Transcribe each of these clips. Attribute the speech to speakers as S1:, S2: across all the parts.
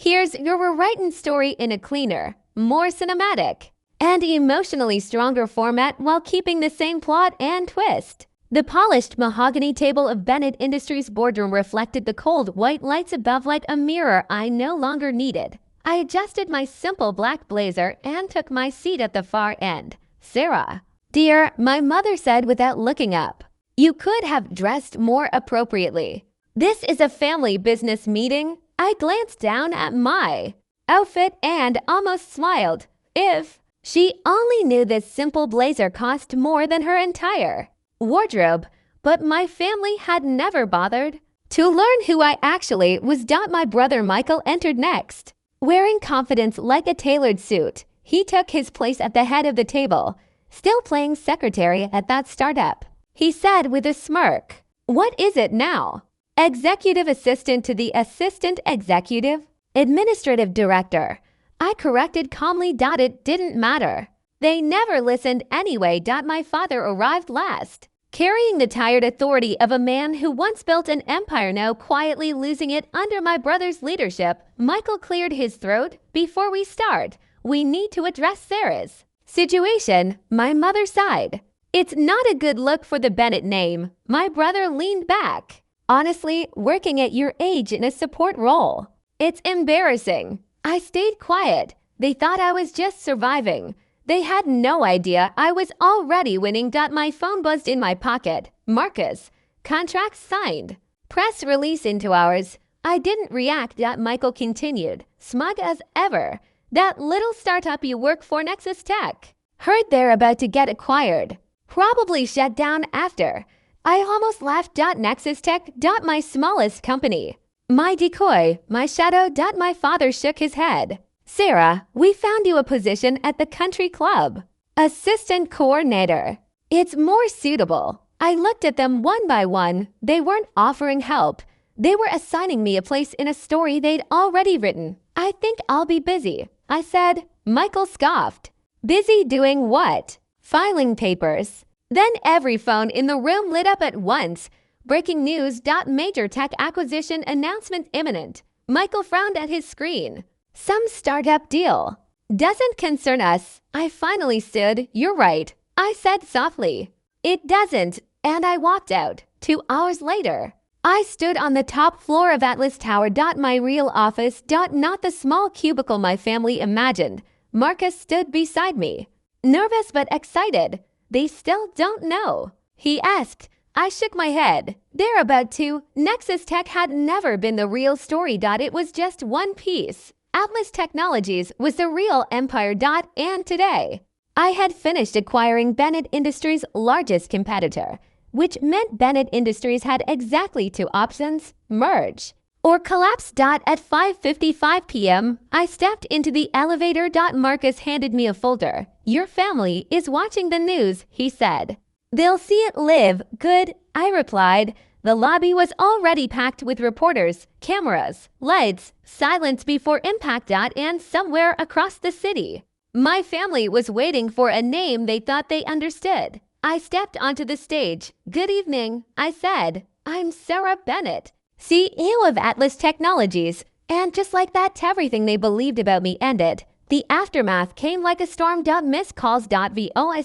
S1: Here's your writing story in a cleaner, more cinematic, and emotionally stronger format while keeping the same plot and twist. The polished mahogany table of Bennett Industries' boardroom reflected the cold white lights above like a mirror I no longer needed. I adjusted my simple black blazer and took my seat at the far end. "Sarah, dear," my mother said without looking up, "you could have dressed more appropriately. This is a family business meeting." I glanced down at my outfit and almost smiled. If she only knew this simple blazer cost more than her entire wardrobe, but my family had never bothered to learn who I actually was. My brother Michael entered next. Wearing confidence like a tailored suit, he took his place at the head of the table, still playing secretary at that startup. He said with a smirk, "What is it now?" "Executive assistant to the assistant executive, administrative director." I corrected calmly. It didn't matter. They never listened anyway. My father arrived last, carrying the tired authority of a man who once built an empire, now quietly losing it under my brother's leadership. Michael cleared his throat. "Before we start, we need to address Sarah's situation." My mother sighed. "It's not a good look for the Bennett name." My brother leaned back. "Honestly, working at your age in a support role, it's embarrassing." I stayed quiet. They thought I was just surviving. They had no idea I was already winning. My phone buzzed in my pocket. "Marcus, contract signed. Press release in 2 hours." I didn't react. Michael continued, smug as ever. "That little startup you work for, Nexus Tech, heard they're about to get acquired. Probably shut down after." I almost laughed. "Nexus Tech, my smallest company. My decoy, my shadow." My father shook his head. "Sarah, we found you a position at the country club. Assistant coordinator. It's more suitable." I looked at them one by one. They weren't offering help. They were assigning me a place in a story they'd already written. "I think I'll be busy," I said. Michael scoffed. "Busy doing what?" "Filing papers." Then every phone in the room lit up at once. "Breaking news. Major tech acquisition announcement imminent." Michael frowned at his screen. "Some startup deal. Doesn't concern us." I finally stood. "You're right," I said softly. "It doesn't." And I walked out. 2 hours later, I stood on the top floor of Atlas Tower. My real office. Not the small cubicle my family imagined. Marcus stood beside me, nervous but excited. "They still don't know?" he asked. I shook my head. "They're about to." Nexus Tech had never been the real story. It was just one piece. Atlas Technologies was the real empire. And today, I had finished acquiring Bennett Industries' largest competitor, which meant Bennett Industries had exactly 2 options: merge or collapse. At 5:55 p.m., I stepped into the elevator. Marcus handed me a folder. "Your family is watching the news," he said. "They'll see it live." "Good," I replied. The lobby was already packed with reporters, cameras, lights, silence before impact. And somewhere across the city, my family was waiting for a name they thought they understood. I stepped onto the stage. "Good evening," I said. "I'm Sarah Bennett, CEO of Atlas Technologies." And just like that, everything they believed about me ended. The aftermath came like a storm. Missed calls. Voicemails.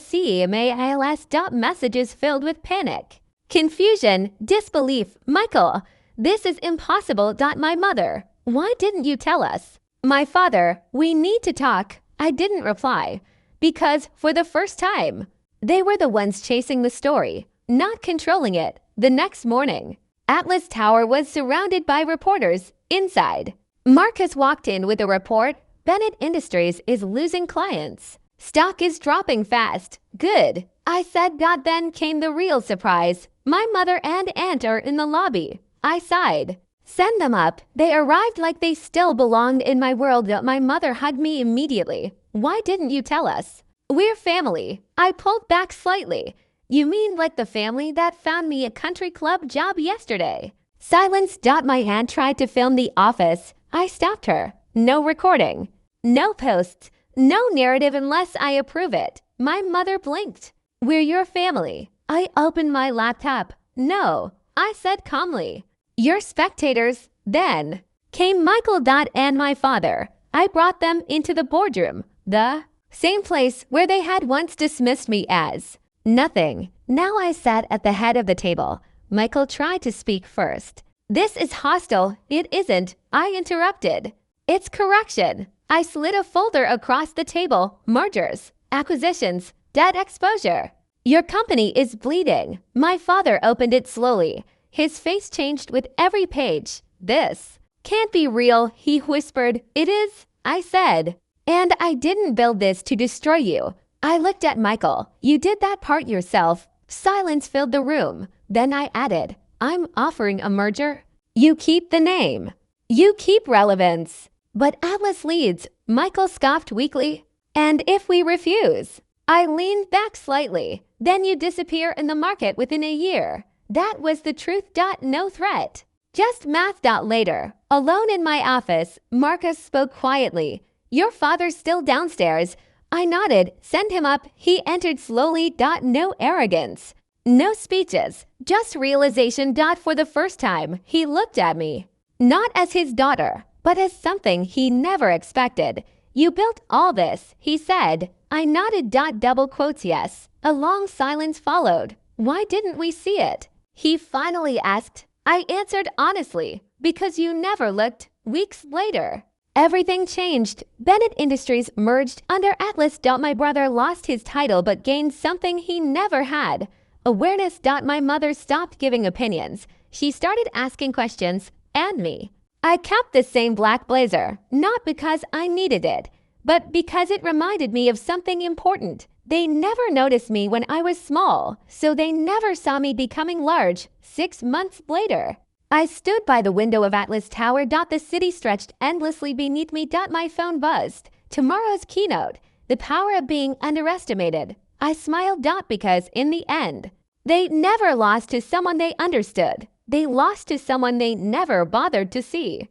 S1: Messages filled with panic, confusion, disbelief. "Michael, this is impossible." My mother, "Why didn't you tell us?" My father, "We need to talk." I didn't reply, because for the first time, they were the ones chasing the story, not controlling it. The next morning, Atlas Tower was surrounded by reporters. Inside, Marcus walked in with a report. "Bennett Industries is losing clients. Stock is dropping fast." "Good," I said. Then came the real surprise. My mother and aunt are in the lobby. I sighed. "Send them up." They arrived like they still belonged in my world. My mother hugged me immediately. "Why didn't you tell us?" "We're family." I pulled back slightly. "You mean like the family that found me a country club job yesterday?" Silence. My aunt tried to film The Office. I stopped her. "No recording. No posts. No narrative unless I approve it." My mother blinked. "We're your family." I opened my laptop. "No," I said calmly. "You're spectators." Then came Michael. And my father. I brought them into the boardroom, the same place where they had once dismissed me as nothing. Now I sat at the head of the table. Michael tried to speak first. This is hostile. It isn't, I interrupted. It's correction. I slid a folder across the table. Mergers, acquisitions, debt exposure. Your company is bleeding. My father opened it slowly. His face changed with every page. This can't be real, he whispered. It is, I said. And I didn't build this to destroy you. I looked at Michael. You did that part yourself. Silence filled the room. Then I added, I'm offering a merger. You keep the name. You keep relevance. But Atlas leads, Michael scoffed weakly. And if we refuse? I leaned back slightly. Then you disappear in the market within a year. That was the truth. No threat. Just math. Later, alone in my office, Marcus spoke quietly. Your father's still downstairs. I nodded. Send him up. He entered slowly. No arrogance. No speeches. Just realization. For the first time, he looked at me. Not as his daughter, but as something he never expected. You built all this, he said. I nodded. Double quotes yes. A long silence followed. Why didn't we see it? He finally asked. I answered honestly, because you never looked. Weeks later, everything changed. Bennett Industries merged under Atlas. My brother lost his title but gained something he never had. Awareness. My mother stopped giving opinions. She started asking questions, and me. I kept the same black blazer, not because I needed it, but because it reminded me of something important. They never noticed me when I was small, so they never saw me becoming large 6 months later. I stood by the window of Atlas Tower. The city stretched endlessly beneath me. My phone buzzed. Tomorrow's keynote. The power of being underestimated. I smiled. Because in the end, they never lost to someone they understood. They lost to someone they never bothered to see.